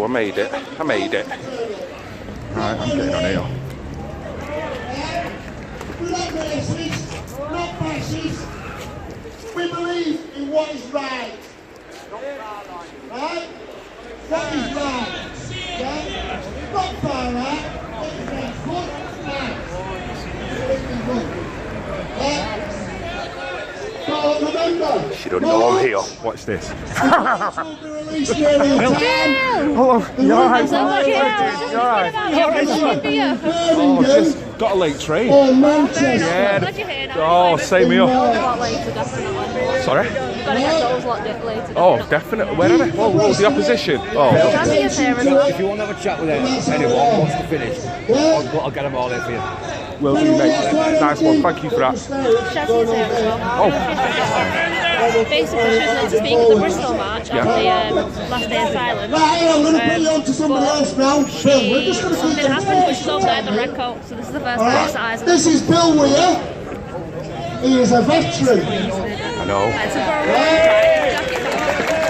made it. I made it. Right, I'm getting on here. We're not racist, we're not fascist. We believe in what is right. Right? What is right? Yeah? Not far right. What is right? Good, right. So remember, She don't know I'm here. Watch this. Hello. You're alright. Oh, just got a late train. Oh, Manchester. Yeah. Oh, same here. Sorry? Oh, definitely. Where are they? Oh, the opposition. Oh. If you want to have a chat with anyone who wants to finish, I'll get them all in for you. Will do, mate. Nice one. Thank you for that. Oh. Basically, she was meant to speak at the Bristol March on the last day of silence. Right, I'm going to put you on to somebody else now. Something happened, but she's over there in the red coat, so this is the first time I eyes. This is Bill Weir. He is a veteran. I know. It's a very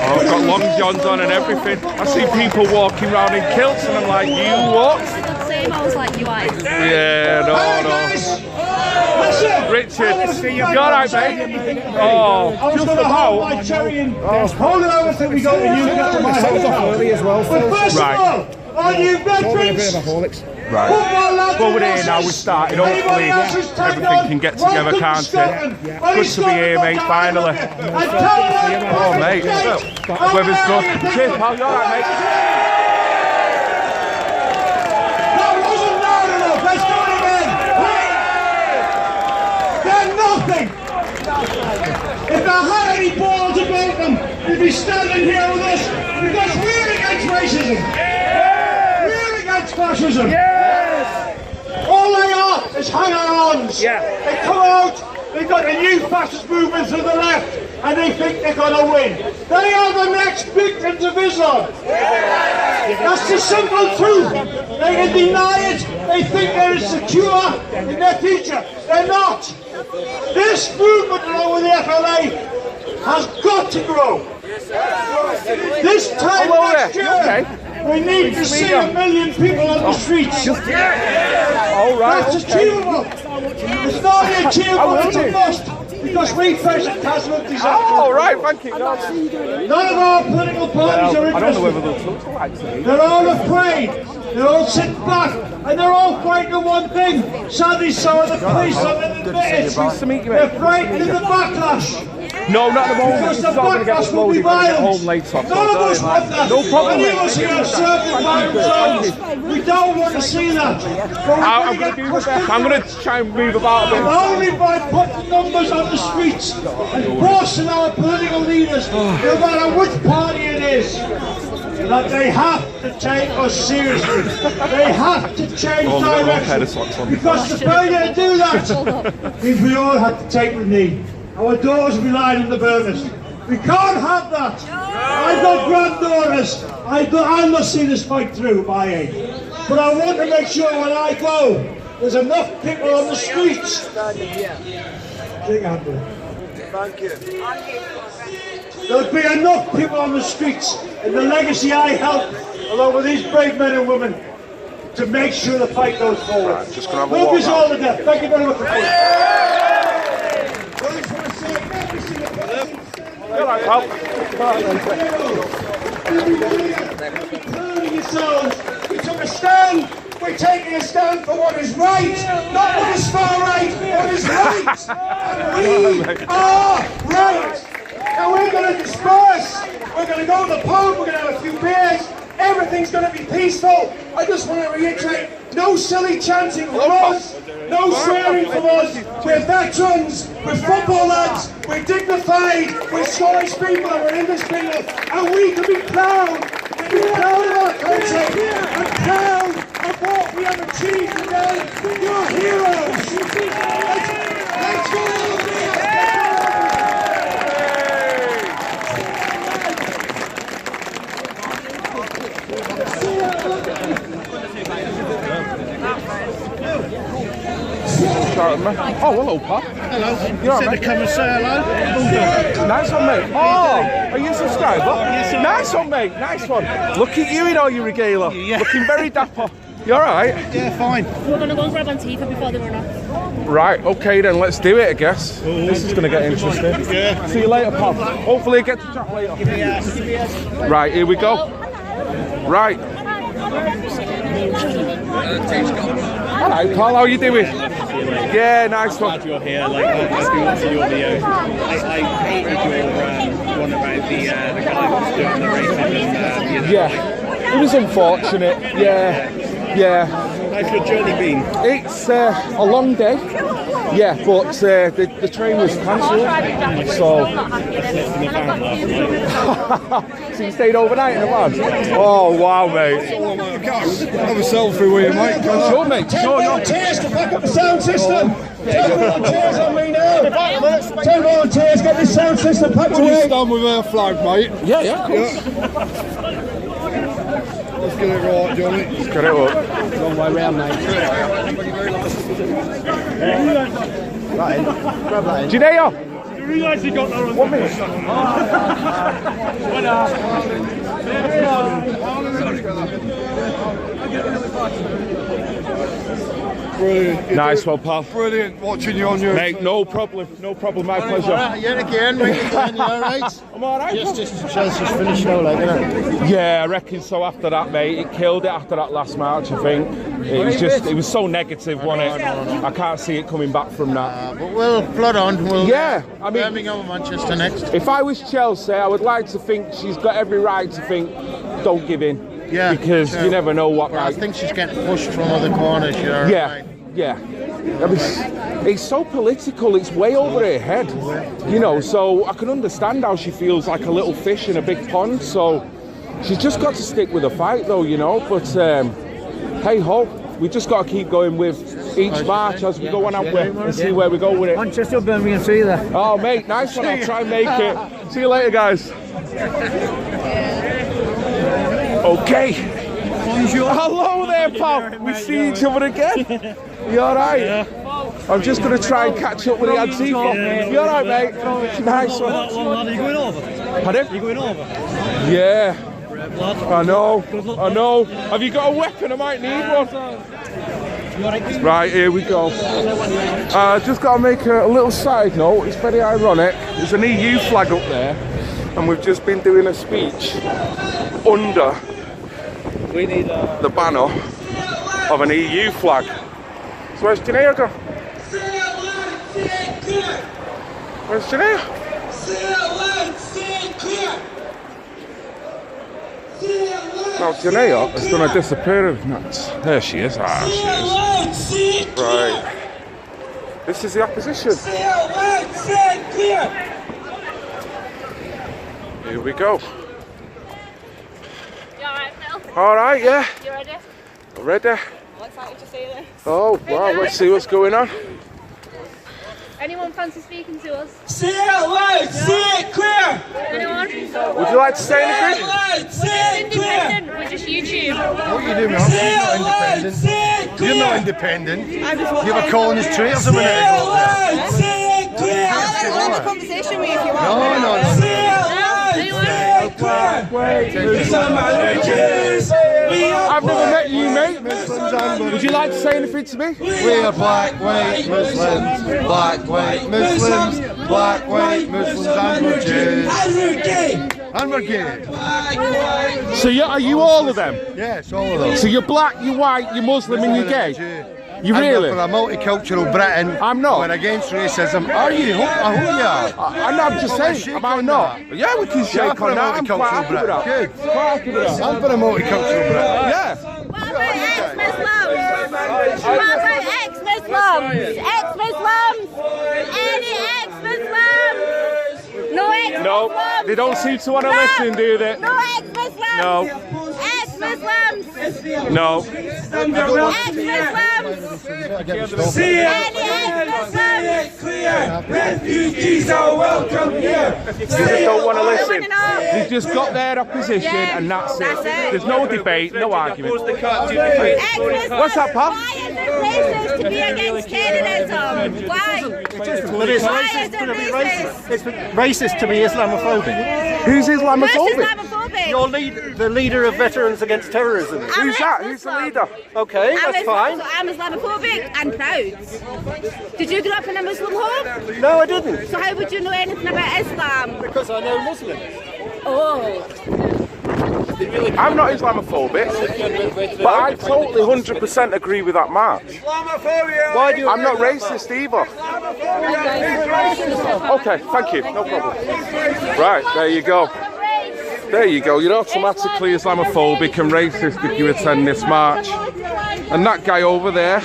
Oh, I've got long johns on and everything. I see people walking around in kilts and I'm like, you what? same, I was like, you are. Yeah, no. Richard, you alright, mate? Oh, just about. Hold it over till we go to Newcastle as well. But first of all, are you veterans? Right. Well, we're here now, we're starting. Hopefully, everything can get together, can't it? Good to be here, mate, finally. Oh, mate. The weather's good. Cheers, pal. You alright, mate? That wasn't loud enough. Let's do it again. They're nothing. If there had any balls about them, they'd be standing here with us because we're against racism. We're against fascism. All they are is hanger-ons. They come out, they've got a new fascist movement to the left, and they think they're going to win. They are the next victims of Islam. That's the simple truth. They can deny it, they think they're secure in their future. They're not. This movement along with the FLA has got to grow. This time next year, we need to see 1 million people on the streets. That's achievable. It's not achievable, it's a must. Because we face a casualties. Oh, right, thank you. None of our political parties are I don't know whether interested. they'll talk to actually. They're all afraid. They're all sitting back. And they're all frightened of one thing. Sadly, so are the police. Nice to meet you, mate. They're frightened of the backlash. No, not at the moment. Because the I'm going to get backlash will be uploaded when I get violent. home later. None of us want that. No problem, Any of mate. us here are serving violent souls. We don't want to see that. I'm going to do my best. I'm going to try and move about a bit. Only by putting numbers on the streets and forcing our political leaders, no matter which party it is, that they have to take us seriously. They have to change direction. Because the failure to do that means we all have to take the knee. Our daughters will be lying in the burners. We can't have that. I've got granddaughters. I'll not see this fight through at my age. But I want to make sure when I go, there's enough people on the streets. Thank you. There'll be enough people on the streets in the legacy I helped, along with these brave men and women, to make sure the fight goes forward. Right, just gonna have a Love walk you all to death. Thank you very much for coming. We took a stand. We're taking a stand for what is right, not what is far right, what is right. And we are right. And we're going to disperse. We're going to go to the pub, we're going to have a few beers. Everything's going to be peaceful. I just want to reiterate, no silly chanting from us, no swearing from us. We're veterans, we're football lads, we're dignified, we're Scottish people and we're English people. And we can be proud. We can be proud of our country and proud of what we have achieved today. You're heroes. Let's go. shouting me. Oh, hello, pal. Hello. You all Said right, to come and say hello. Nice one, mate. Oh, are you a subscriber? Yes, sir. Nice one, mate. Nice one. Look at you in all your regalia. Yeah. Looking very dapper. You all right? Yeah, fine. We're going to go and grab Antifa before they run off. Right, okay then, let's do it, I guess. This is going to get interesting. Yeah. See you later, pal. Hopefully I get to chat later. Right, here we go. Right. Hello, pal, how you doing? Yeah, nice one. Glad you're here. Like I've been watching your videos. I hated your one about the guy who was doing the racism. Yeah, it was unfortunate. Yeah. How's your journey been? It's a long day. Yeah, but the train was cancelled. So. So you stayed overnight in a van? Oh wow, mate. Have a selfie with you, mate. Sure, mate. Sure, no. Volunteers to back up the sound system. 10 volunteers on me now. 10 volunteers, get this sound system packed Will you away. stand with our flag, mate? Yeah. Let's get it right, Johnny. Let's get it up. Long way round, mate. Grab that in. Judeo! You realise you got that on 1 minute. Brilliant. Nice one, pal. Brilliant watching you on your... Mate, no problem, my pleasure. Yeah, again, mate. Again, you alright? I'm alright. Just Chelsea's finished now, like, isn't it? Yeah, I reckon so after that, mate. It killed it after that last match, I think. It was so negative, wasn't it? I can't see it coming back from that. But we'll flood on. We'll Yeah, I mean, Birmingham, Manchester next. if I was Chelsea, I would like to think she's got every right to think, don't give in. Yeah, Because sure. you never know what Well, I might... think she's getting pushed from other corners. You're right. Yeah. I mean, it's so political, it's way over her head, you know, so I can understand how she feels like a little fish in a big pond, so she's just got to stick with the fight though, you know, but hey ho, we just got to keep going with each march as we go on out there and see where we go with it. Manchester, Birmingham, see you there. Oh mate, nice one, I'll try and make it. See you later guys. Okay. Hello there, pal. We see each other again. You alright? Yeah. I'm just going to try and catch up with the Antifa. You alright, mate? Nice one. Are you going over? Pardon? Are you going over? Yeah. I know. Have you got a weapon? I might need one. Right, here we go. Just got to make a little side note. It's very ironic. There's an EU flag up there, and we've just been doing a speech under the banner of an EU flag. So where's Janaea gone? Where's Janaea? Now Janaea has done a disappearance match. There she is. She is. Right. This is the opposition. Here we go. You alright, Phil? Alright, yeah. You ready? Ready? I'm excited to see this. Oh, wow, let's see what's going on. Anyone fancy speaking to us? See it loud, see it clear. Anyone? Would you like to say anything? Loud, see it clear. Independent, we're just YouTube. What are you doing, man? You're not independent. You're not independent. You were calling us traitors a minute ago. Loud, see it clear. I'll have a conversation with you if you want. No. See it loud, see it clear. Some marriages. I've never met you, mate. Would you like to say anything to me? We are black, white, Muslims, black, white, Muslims, black, white, Muslims, and we're Jews. And we're gay. So are you all of them? Yes, all of them. So you're black, you're white, you're Muslim and you're gay? You And really? we're for a multicultural Britain. I'm not. We're against racism. Are you? I hope you are. I'm just saying, am I not? Yeah, we can shake on that. I'm quite happy with that. Good. Quite happy with that. I'm for a multicultural Britain. Yeah. What about ex-Muslims? What about ex-Muslims? Ex-Muslims? Any ex-Muslims? No ex-Muslims? No, they don't seem to want to listen, do they? No ex-Muslims? No. Ex-Muslims? No. Ex-Muslims? clear. Refugees are welcome here. You just don't want to listen. They've just got their opposition and that's it. There's no debate, no argument. What's that, Pop? Why is it racist to be against terrorism? Why? It's racist to be Islamophobic. Who's Islamophobic? Who's Islamophobic? You're the leader of Veterans Against Terrorism. Who's that? Who's the leader? Okay, that's fine. I'm Islamophobic and proud. Did you grow up in a Muslim home? No, I didn't. So how would you know anything about Islam? Because I know Muslims. Oh. I'm not Islamophobic, but I totally 100% agree with that march. Why do you? I'm not racist either. Okay, thank you, no problem. Right, there you go. There you go, you're automatically Islamophobic and racist if you attend this march. And that guy over there,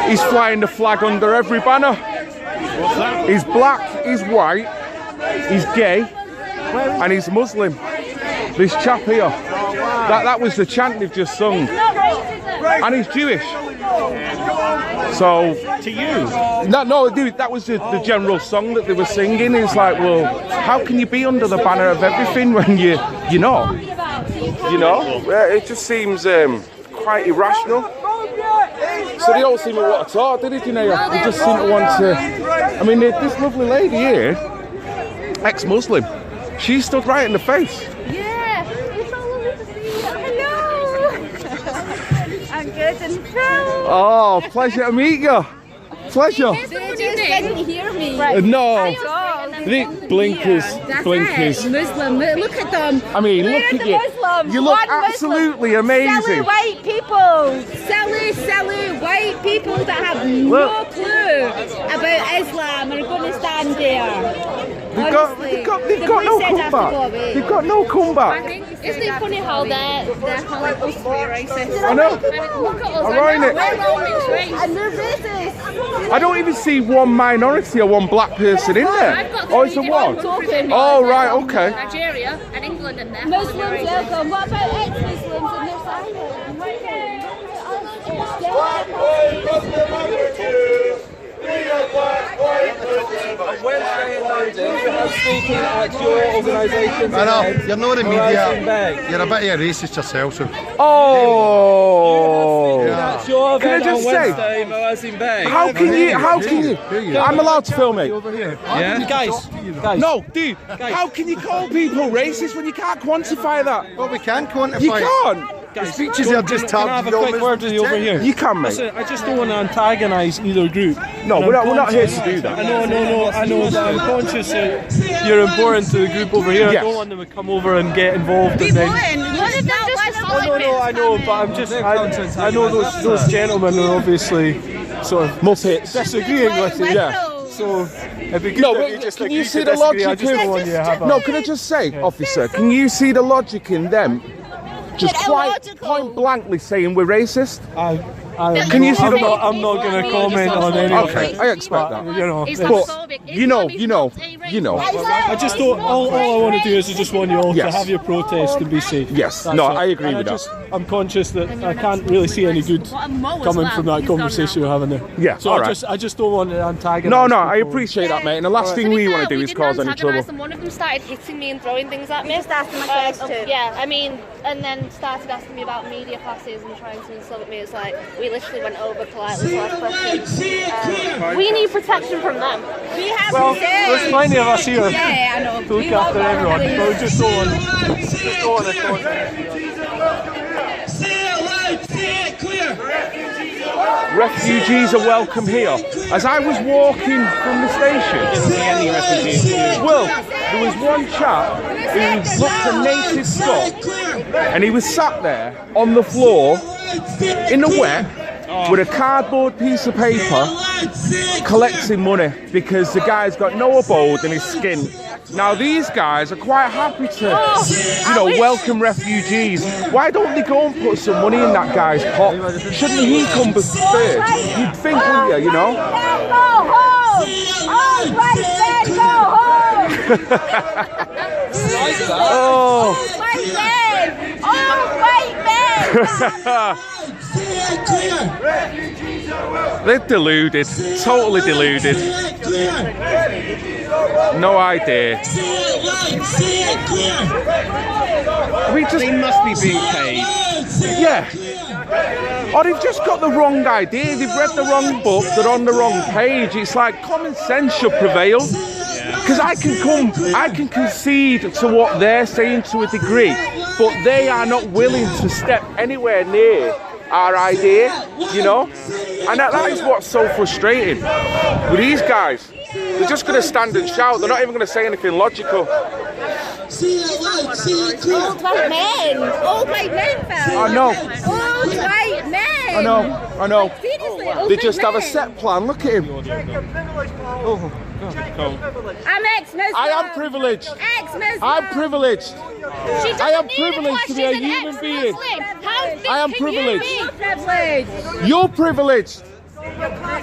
he's flying the flag under every banner. He's black, he's white, he's gay, and he's Muslim. This chap here, that was the chant they've just sung. And he's Jewish. So, To you? no, dude, that was the general song that they were singing. It's like, well, how can you be under the banner of everything when you're not? You know? It just seems quite irrational. So they don't seem to want to talk, did you know? They just seem to want to. I mean, this lovely lady here, ex-Muslim, she stood right in the face. Yeah, it's so lovely to see you. Hello. I'm good and proud. Oh, pleasure to meet you. Pleasure. They just didn't hear me. No. Blinkers. Muslim. Look at them. I mean, look at you. Muslims. You look One absolutely Muslim. amazing. Silly white people. Silly white people that have no clue about Islam are going to stand there. They've got no comeback. They've got no comeback. Isn't it funny how they're calling us to be racist? I know. I mean, look at us. Ironic. We're all mixed race. And they're racist. I don't even see one minority or one black person in there. I've got Oh, it's a one. Oh, right, okay. Nigeria and England and there. Muslims welcome. What about ex-Muslims and their silence? Speaking at your organisation. I know, you're not the media. You're a bit of a racist yourself, so. Oh. That's your Can I event just on say, Wednesday, Moaz in Bay. how can you, I'm allowed to film it. Yeah? Guys. No, dude, how can you call people racist when you can't quantify that? Well, we can quantify. You can't. The speeches are just Can I have a quick word with you over here? You can, mate. Listen, I just don't want to antagonise either group. No, we're not here to do that. I know, but I'm conscious that you're important to the group over here. Yes. I don't want them to come over and get involved and then... What if they're just I know, but I'm just... I know those gentlemen are obviously sort of disagreeing with you. Yeah. So, it'd be good No, if you but just can you agreed see to the disagree. I logic just don't in... want you to have a... No, can I just say, officer, can you see the logic in them just quite point blankly saying we're racist? Can you see the logic? I'm not going to comment on any of Okay, it. I expect that. You know, Islamophobic. You know. I just don't. All I want to do is I just want you all Yes. to have your protest and be safe. Yes. That's No, it. I agree And with that. I'm conscious that I can't really see any good coming from that conversation we're having there. Yeah, So all I right. just don't want to antagonise. No, I people. appreciate that, mate. And the last thing we want to do is cause any trouble. And one of them started hitting me and throwing things at me. Just asking my question. Yeah, I mean, and then started asking me about media passes and trying to insult me. It's like, we literally went over politely to ask questions. We need protection from them. We have Well, to say. there's plenty of us here Yeah, I know. to look after everyone. But we just don't want to cause Say it loud, say it clear. Refugees are welcome here. As I was walking from the station, well, there was one chap who looked a native Scot, and he was sat there on the floor in the wet with a cardboard piece of paper collecting money because the guy's got no abode in his skin. Now these guys are quite happy to, welcome refugees. Why don't they go and put some money in that guy's pot? Shouldn't he come first? You'd think, wouldn't you, you know? Go home! All white men, go home! Oh. White men! All white men! They're deluded, totally deluded. No idea. They must be being paid. Yeah. Or they've just got the wrong idea. They've read the wrong book. They're on the wrong page. It's like common sense should prevail. Because I can concede to what they're saying to a degree, but they are not willing to step anywhere near our idea, you know? And that is what's so frustrating with these guys. They're just going to stand and shout. They're not even going to say anything logical. Old white men! Old white men, fellas! I know. Old white men! I know. Seriously, old They white just have a men. set plan. Look at him. I'm ex-Muslim. I am privileged. Ex-Muslim. I'm privileged. She I am doesn't need it privileged to because be a she's an human being. ex-Muslim. How big I am can privileged. you be? Privilege. You're privileged.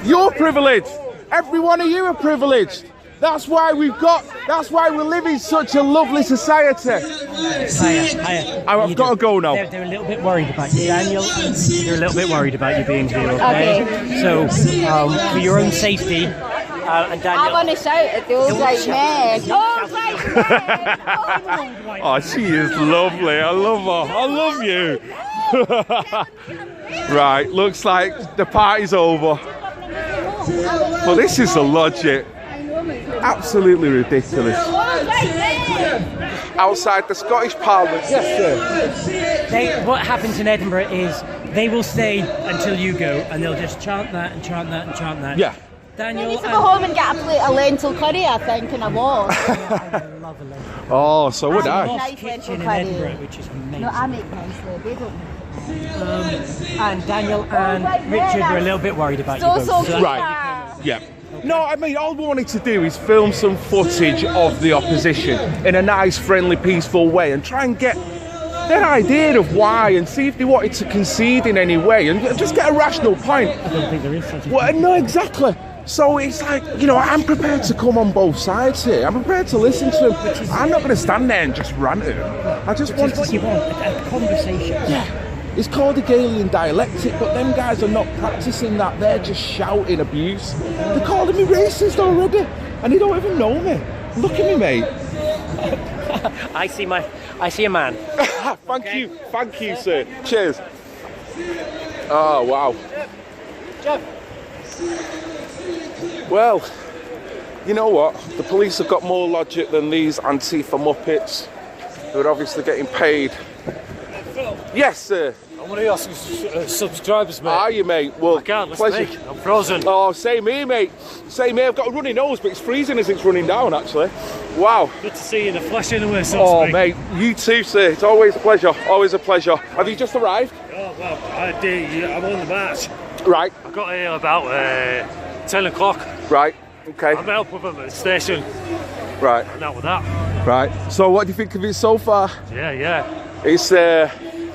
You're privileged. Every one of you are privileged. That's why we live in such a lovely society. Hiya. I've got to go now. They're a little bit worried about you, Daniel. They're a little bit worried about you being here, okay? So, for your own safety, and Daniel... I want to shout at the old white men. Old white men! Oh, she is lovely. I love her. I love you. Right, looks like the party's over. But this is the logic. Absolutely ridiculous. Outside the Scottish Parliament. Yes, sir. What happens in Edinburgh is they will stay until you go, and they'll just chant that and chant that and chant that. Yeah. I Daniel, need to go home and get a plate of lentil curry, I think, and I was. I love a lentil. Oh, so would I. Nice Kitchen lentil in curry. Edinburgh, which is amazing. No, I make nicely. They don't. And Daniel and Richard were a little bit worried about you both. So Right. Yeah. No, I mean, all we wanted to do is film some footage of the opposition in a nice, friendly, peaceful way and try and get their idea of why and see if they wanted to concede in any way and just get a rational point. I don't think there is such a Well, no, exactly. So it's like, you know, I'm prepared to come on both sides here. I'm prepared to listen to them. I'm not going to stand there and just rant at them. I just want Which is what you want, a conversation. Yeah. It's called Hegelian dialectic, but them guys are not practicing that. They're just shouting abuse. They're calling me racist already, and they don't even know me. Look at me, mate. I see a man. Thank you, sir. Cheers. Oh wow. Well, you know what? The police have got more logic than these Antifa muppets who are obviously getting paid. Yes, sir. I'm one of your subscribers, mate. Are you, mate? Well, I can't, pleasure. I'm frozen. Oh, same here, mate. Same here. I've got a runny nose, but it's freezing as it's running down, actually. Wow. Good to see you in the flesh anyway, so Oh, to speak. mate, you too, sir. It's always a pleasure. Always a pleasure. Have you just arrived? Oh, well, I did. I'm on the march. Right. I got here about 10 o'clock. Right. Okay. I'm helping with them at the station. Right. And out with that. Right. So, what do you think of it so far? Yeah. It's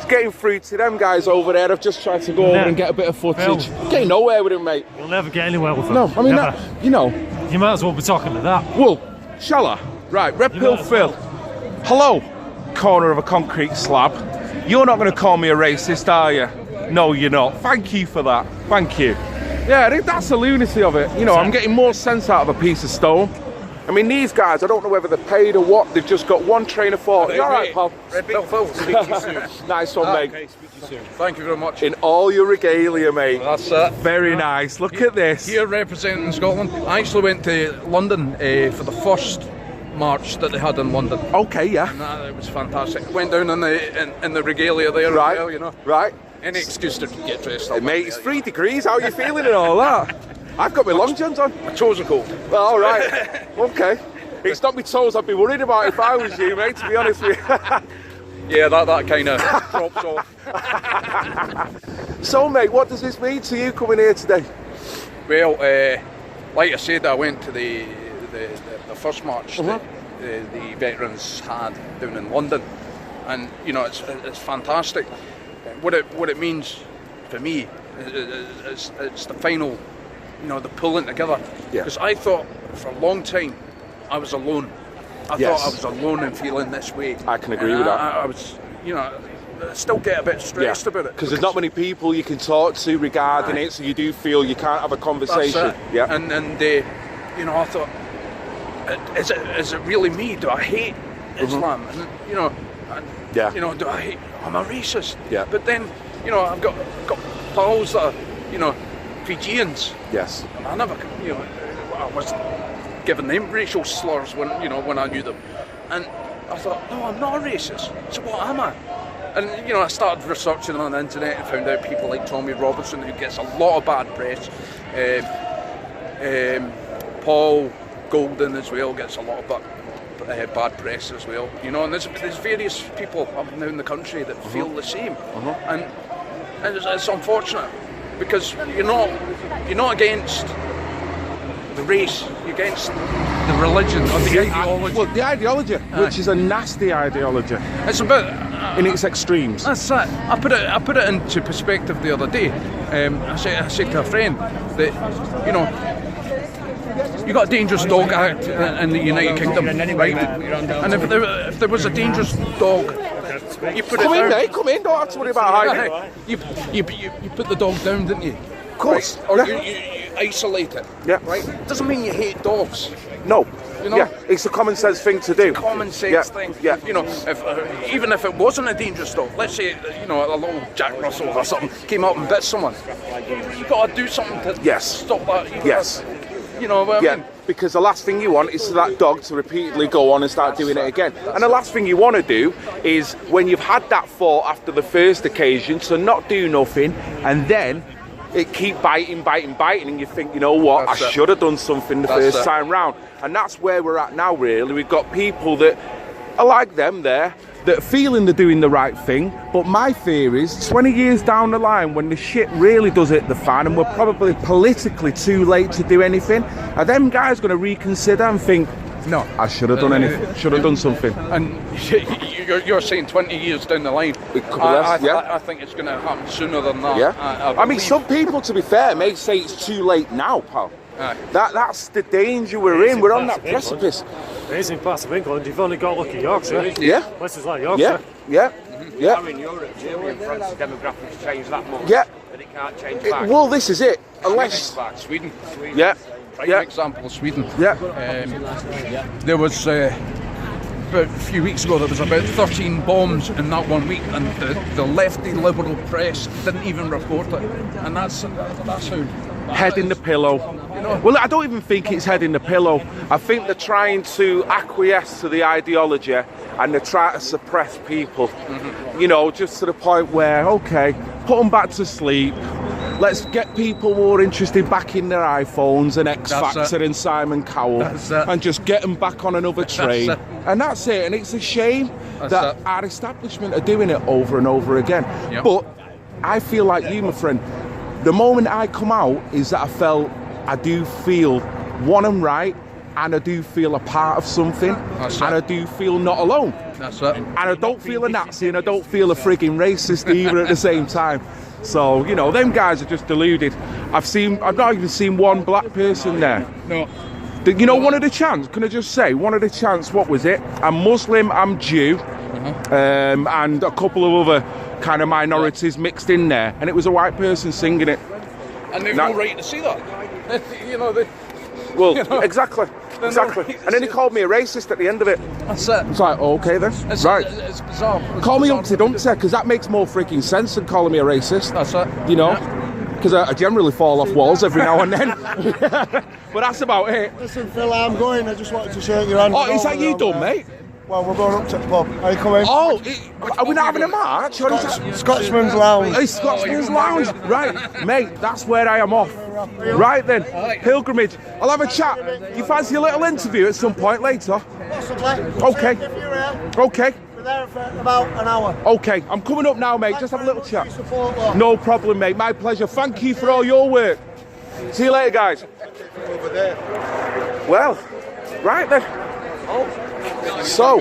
getting through to them guys over there. I've just tried to go over and get a bit of footage. Getting nowhere with them, mate. You'll never get anywhere with them. No, I mean, Never. you know. You might as well be talking to that. Well, shall I? Right, Red Pill Phil. Hello, corner of a concrete slab. You're not going to call me a racist, are you? No, you're not. Thank you for that. Thank you. Yeah, I think that's the lunacy of it. You know, I'm getting more sense out of a piece of stone. I mean, these guys, I don't know whether they're paid or what. They've just got one train of thought. You all right, pal? Red Pill Phil, speak to you soon. Nice one, mate. Okay, speak to you soon. Thank you very much. In all your regalia, mate. That's it. Very nice. Look at this. Here representing Scotland. I actually went to London for the first march that they had in London. Okay, yeah. And it was fantastic. Went down in the regalia there, right? As well, you know. Right. Any excuse to get dressed up. Hey, mate, it's 3 degrees. How are you feeling and all that? I've got my long johns on. My toes are cold. Well, all right. Okay. It's not my toes I'd be worried about if I was you, mate, to be honest with you. Yeah, that kind of drops off. So, mate, what does this mean to you coming here today? Well, like I said, I went to the first march that the veterans had down in London, and you know it's fantastic. What it means for me is it's the final, you know, the pulling together. Because I thought for a long time I was alone. I thought I was alone in feeling this way. I can agree with that. I was, you know, still get a bit stressed about it. Because there's not many people you can talk to regarding it, so you do feel you can't have a conversation. That's it. Yeah. And you know, I thought, is it really me? Do I hate Islam? And you know, you know, do I hate? I'm a racist. Yeah. But then, you know, I've got pals that are, you know, Fijians. Yes. And I never, you know, I was giving them racial slurs when, you know, when I knew them, and I thought, no, I'm not a racist. So what am I? And you know, I started researching on the internet and found out people like Tommy Robinson, who gets a lot of bad press. Paul Golden as well gets a lot of bad press as well. You know, and there's various people up and down the country that feel the same, and it's unfortunate because you're not against the race, you're against the religion or the ideology. Well, the ideology, which is a nasty ideology. It's about in its extremes. That's it. I put it into perspective the other day. I said to a friend that, you know, you got a dangerous dog act in the United Kingdom, right? And if there was a dangerous dog, you put it down. Mate, come in, don't have to worry about hiding. You put the dog down, didn't you? Of course. Right? Or you isolate it. Yeah. Right? Doesn't mean you hate dogs. No. You know? Yeah, it's a common sense thing to do. Common sense thing. Yeah. You know, even if it wasn't a dangerous dog, let's say, you know, a little Jack Russell or something came up and bit someone, you got to do something to stop that. You know what I mean? Because the last thing you want is for that dog to repeatedly go on and start doing it again. And the last thing you want to do is, when you've had that thought after the first occasion, to not do nothing, and then it keep biting, and you think, you know what, I should have done something the first time round. And that's where we're at now, really. We've got people that are like them there, that are feeling they're doing the right thing, but my fear is 20 years down the line, when the shit really does hit the fan and we're probably politically too late to do anything, are them guys going to reconsider and think, no, I should have done anything, should have done something? And you're saying 20 years down the line. I think it's going to happen sooner than that. Yeah. I mean, some people, to be fair, may say it's too late now, pal. That's the danger we're in. We're on that precipice. Amazing parts of England. You've only got to look at Yorkshire. Yeah. Places like Yorkshire. Yeah. Now in Europe, Germany and France, the demographics change that much. Yeah. That it can't change back. Well, this is it. Unless Sweden. Yeah. Prime example, Sweden. Yeah. There was about a few weeks ago, there was about 13 bombs in that 1 week, and the lefty liberal press didn't even report it, and that's how. Head in the pillow. Well, I don't even think it's head in the pillow. I think they're trying to acquiesce to the ideology, and they're trying to suppress people. You know, just to the point where, okay, put them back to sleep. Let's get people more interested back in their iPhones and X Factor and Simon Cowell, and just get them back on another train. And that's it. And it's a shame that our establishment are doing it over and over again. But I feel like you, my friend. The moment I come out is that I do feel, one, I'm right, and I do feel a part of something, and I do feel not alone. That's it. And I don't feel a Nazi, and I don't feel a frigging racist either at the same time. So, you know, them guys are just deluded. I've not even seen one black person there. No. You know, one of the chants, can I just say, one of the chants, what was it? I'm Muslim, I'm Jew, and a couple of other kind of minorities mixed in there, and it was a white person singing it. And they've no right to see that. You know, exactly. And then he called me a racist at the end of it. That's it. It's like, okay then. It's bizarre. Call me Humpty Dumpty, because that makes more freaking sense than calling me a racist. That's it. You know? Because I generally fall off walls every now and then. But that's about it. Listen, Phil, I'm going. I just wanted to shake your hand. Oh, is that you done, mate? Well, we're going up to the pub. Are you coming? Oh, are we not having a march? Scotsman's Lounge. Hey, Scotsman's Lounge. Right, mate, that's where I am off. Right then, pilgrimage. I'll have a chat. You fancy a little interview at some point later? Possibly. Okay. If you're here. Okay. We're there for about an hour. Okay, I'm coming up now, mate. Just have a little chat. No problem, mate. My pleasure. Thank you for all your work. See you later, guys. Well, right then. So,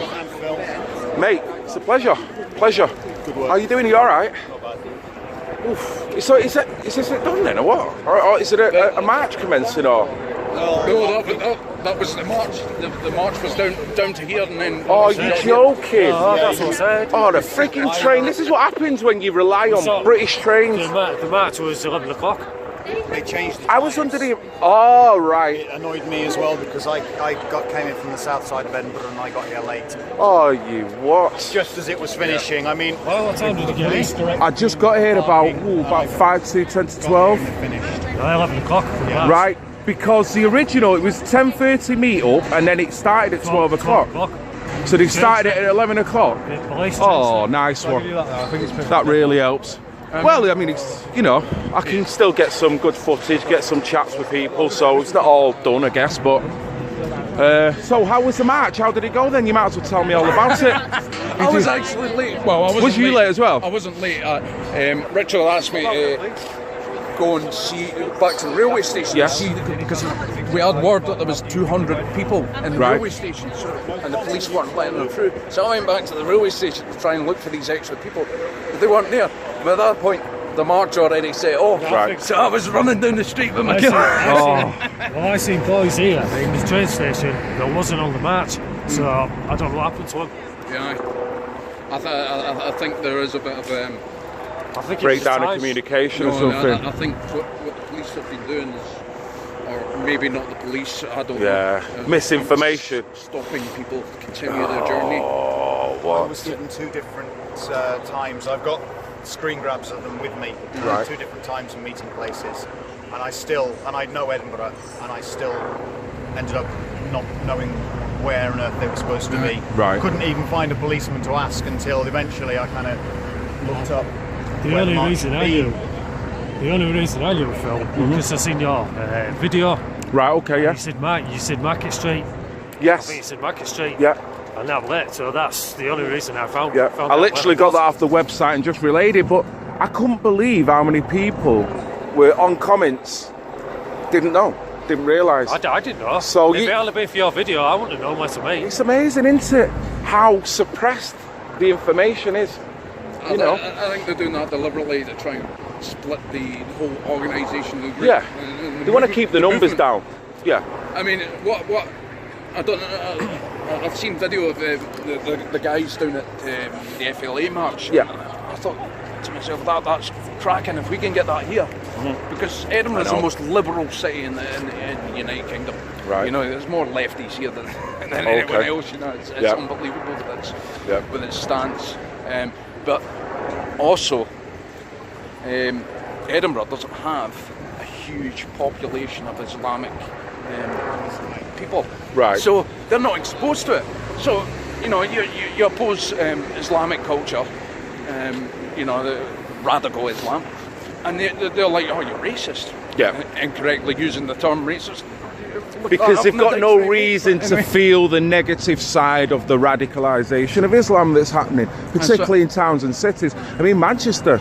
mate, it's a pleasure. How are you doing? Are you all right? Oof. So is this it done then, or what? Or is it a march commencing, or? that was the march. The march was down to here and then... Oh, you're joking? Oh, that's what I said. Oh, the freaking train. This is what happens when you rely on British trains. The march was 11 o'clock. They changed it. I was under the... Oh, right. It annoyed me as well because I came in from the south side of Edinburgh and I got here late. Oh, you what? Just as it was finishing. I mean... Well, what time did you get here? I just got here about 5 to 10 to 12. 11 o'clock. Right, because the original, it was 10:30 meet up and then it started at 12 o'clock. So they started it at 11 o'clock? Oh, nice one. That really helps. Well, I mean, it's, you know, I can still get some good footage, get some chats with people, so it's not all done, I guess, but... so how was the march? How did it go then? You might as well tell me all about it. I was actually late. Well, I wasn't Was you late as well? I wasn't late. Richard asked me to go and see back to the railway station. Yes. Because we had word that there was 200 people in the Right. railway station, and the police weren't letting them through. So I went back to the railway station to try and look for these extra people, but they weren't there. But at that point, the march already set off. Right. So I was running down the street with my kid. Well, I seen boys here in the train station that wasn't on the march, so I don't know what happened to them. Yeah, I think there is a bit of I think breakdown in communication or something. I think what the police have been doing is, or maybe not the police, I don't know. Yeah, misinformation. Stopping people continue their journey. Oh, I what? was given two different times. I've got screen grabs of them with me. Right. Two different times and meeting places. And I know Edinburgh, and I still ended up not knowing where on earth they were supposed to be. Right. Couldn't even find a policeman to ask until eventually I kind of looked up. The only reason I knew, Phil, because I seen your video. Right, okay, yeah. You said Market Street. Yes. I think you said Market Street. Yeah. And I'm late, so that's the only reason I found. Yeah. found I out literally where it got that was. off the website and just relayed it, but I couldn't believe how many people were on comments, didn't know, didn't realise. I didn't know. So if it hadn't been for your video, I wouldn't have known where to meet. It's amazing, isn't it? How suppressed the information is. You know. I think they're doing that deliberately to try and split the whole organisation. The group. Yeah. They want to keep the numbers movement. down. Yeah. I mean, what I don't know. I've seen video of the guys down at the FLA march. Yeah. I thought to myself, that's cracking if we can get that here, because Edinburgh's the most liberal city in the United Kingdom. Right. You know, there's more lefties here than anyone else. You know, it's unbelievable with its stance. But also, Edinburgh doesn't have a huge population of Islamic people. Right. So they're not exposed to it. So, you know, you oppose Islamic culture, you know, the radical Islam, and they're like, oh, you're racist. Yeah. Incorrectly using the term racist. Because they've got no reason to feel the negative side of the radicalisation of Islam that's happening, particularly in towns and cities. I mean, Manchester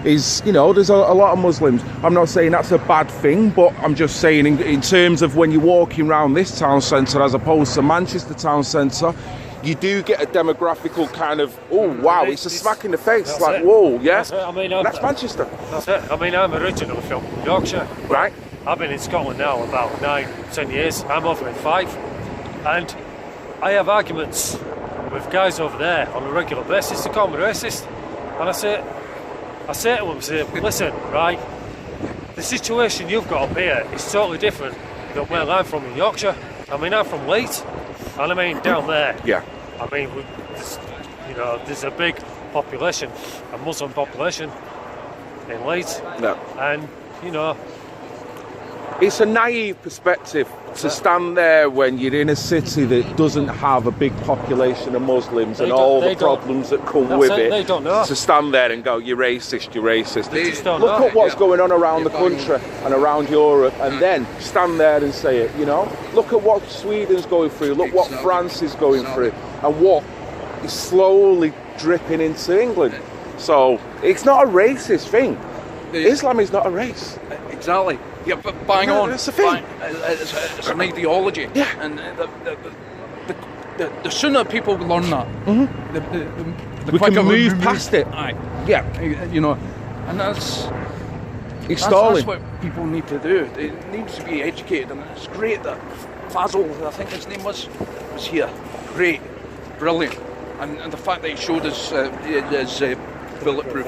is, you know, there's a lot of Muslims. I'm not saying that's a bad thing, but I'm just saying in terms of when you're walking around this town centre as opposed to Manchester town centre, you do get a demographical kind of, oh wow, it's a smack in the face, like, whoa, yeah, that's Manchester. That's it. I mean, I'm originally from Yorkshire. Right. I've been in Scotland now about 9-10 years. I'm over in 5, and I have arguments with guys over there on a regular basis. They call me racist, and I say to them, listen, right, the situation you've got up here is totally different than where I'm from in Yorkshire. I mean, I'm from Leeds, and I mean down there. Yeah. I mean, there's a big population, a Muslim population in Leeds. No. And you know. It's a naive perspective to stand there when you're in a city that doesn't have a big population of Muslims and all the problems that come with it. They don't know. To stand there and go, you're racist, you're racist. They just don't Look know. at what's going on around the country and around Europe, and then stand there and say it, you know? Look at what Sweden's going through, look what France is going through, and what is slowly dripping into England. So, it's not a racist thing. Islam is not a race. Exactly. Yeah, but bang on. It's a thing. It's an ideology. Yeah. And the sooner people learn that, the we quicker can move past it. Aye. Yeah. You know, and that's He's stalling. That's what people need to do. They need to be educated, and it's great that Fazil, I think his name was here. Great, brilliant, and the fact that he showed his bulletproof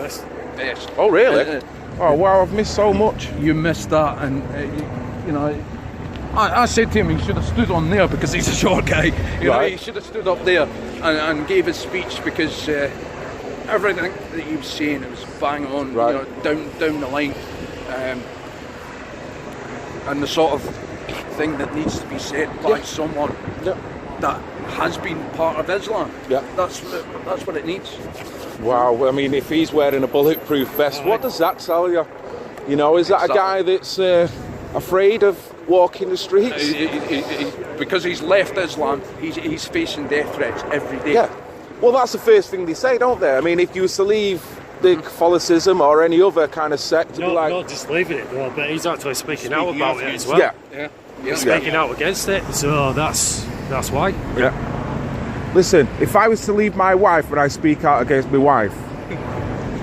vest. Oh really? Oh wow, I've missed so much. You missed that, and you know. I said to him he should have stood on there because he's a short guy. You know, he should have stood up there and gave his speech because everything that he was saying, it was bang on, you know, down the line, and the sort of thing that needs to be said by someone that has been part of Islam. Yeah, that's what it needs. Wow, I mean, if he's wearing a bulletproof vest, what does that tell you? You know, is that a guy that's afraid of walking the streets? Because he's left Islam, he's facing death threats every day. Yeah. Well, that's the first thing they say, don't they? I mean, if you was to leave the Catholicism or any other kind of sect, not just leaving it though, but he's actually speaking out about it as well. Yeah. He's speaking out against it, so that's why. Yeah. Listen, if I was to leave my wife when I speak out against my wife,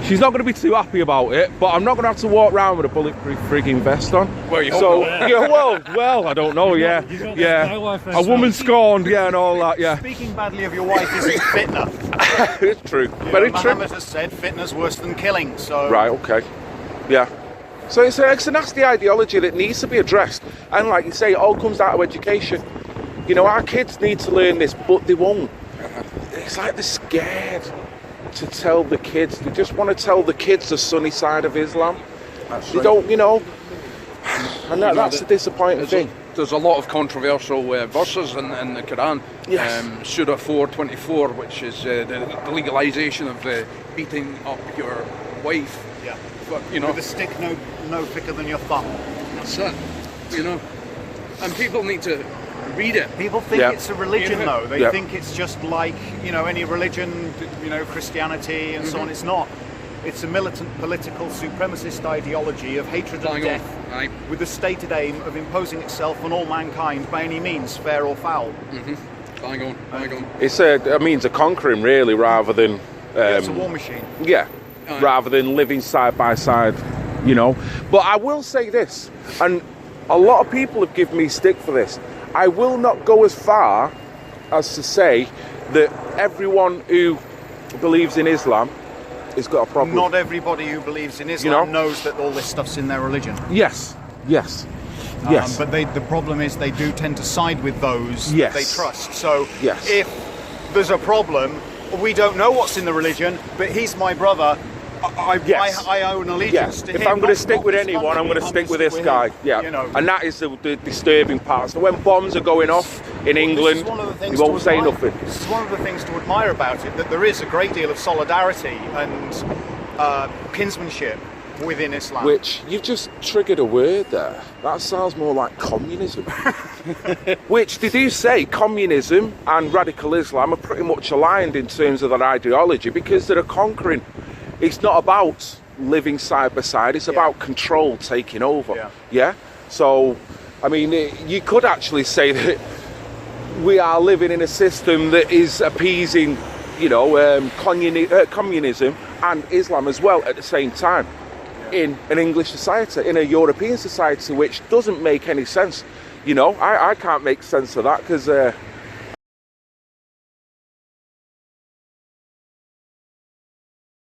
she's not going to be too happy about it, but I'm not going to have to walk around with a bulletproof frigging vest on. Well, you so, well, I don't know, yeah. A woman scorned, and all that, Speaking badly of your wife isn't fitna. It's true. Very true. Muhammad has said fitna's worse than killing, so... Right, okay. Yeah. So it's a nasty ideology that needs to be addressed. And like you say, it all comes out of education. You know, our kids need to learn this, but they won't. It's like they're scared to tell the kids. They just want to tell the kids the sunny side of Islam. They don't, you know, and that's the disappointing thing. There's a lot of controversial verses in the Quran. Yes. Surah 4:24, which is the legalization of beating up your wife. Yeah. But, you know, with a stick no thicker than your thumb. That's it. You know, and people need to read it. People think it's a religion, though. They think it's just like, you know, any religion, you know, Christianity and so on. It's not. It's a militant, political, supremacist ideology of hatred and death, with the stated aim of imposing itself on all mankind by any means, fair or foul. Bang on. It's a means of conquering, really, rather than... it's a war machine. Yeah, rather than living side by side, you know. But I will say this, and a lot of people have given me stick for this. I will not go as far as to say that everyone who believes in Islam has got a problem. Not everybody who believes in Islam knows that all this stuff's in their religion. Yes. But the problem is they do tend to side with those that they trust. So if there's a problem, we don't know what's in the religion, but he's my brother. I own allegiance to him. If I'm going to stick with anyone, I'm going to stick with this guy. Yeah, you know. And that is the disturbing part. So when bombs are going off in England, they won't say nothing. This is one of the things to admire about it, that there is a great deal of solidarity and kinsmanship within Islam. Which, you've just triggered a word there. That sounds more like communism. Which they do say communism and radical Islam are pretty much aligned in terms of their ideology because they're conquering. It's not about living side by side, it's about control taking over. Yeah? So, I mean, you could actually say that we are living in a system that is appeasing, you know, communism and Islam as well at the same time in an English society, in a European society, which doesn't make any sense. You know, I can't make sense of that because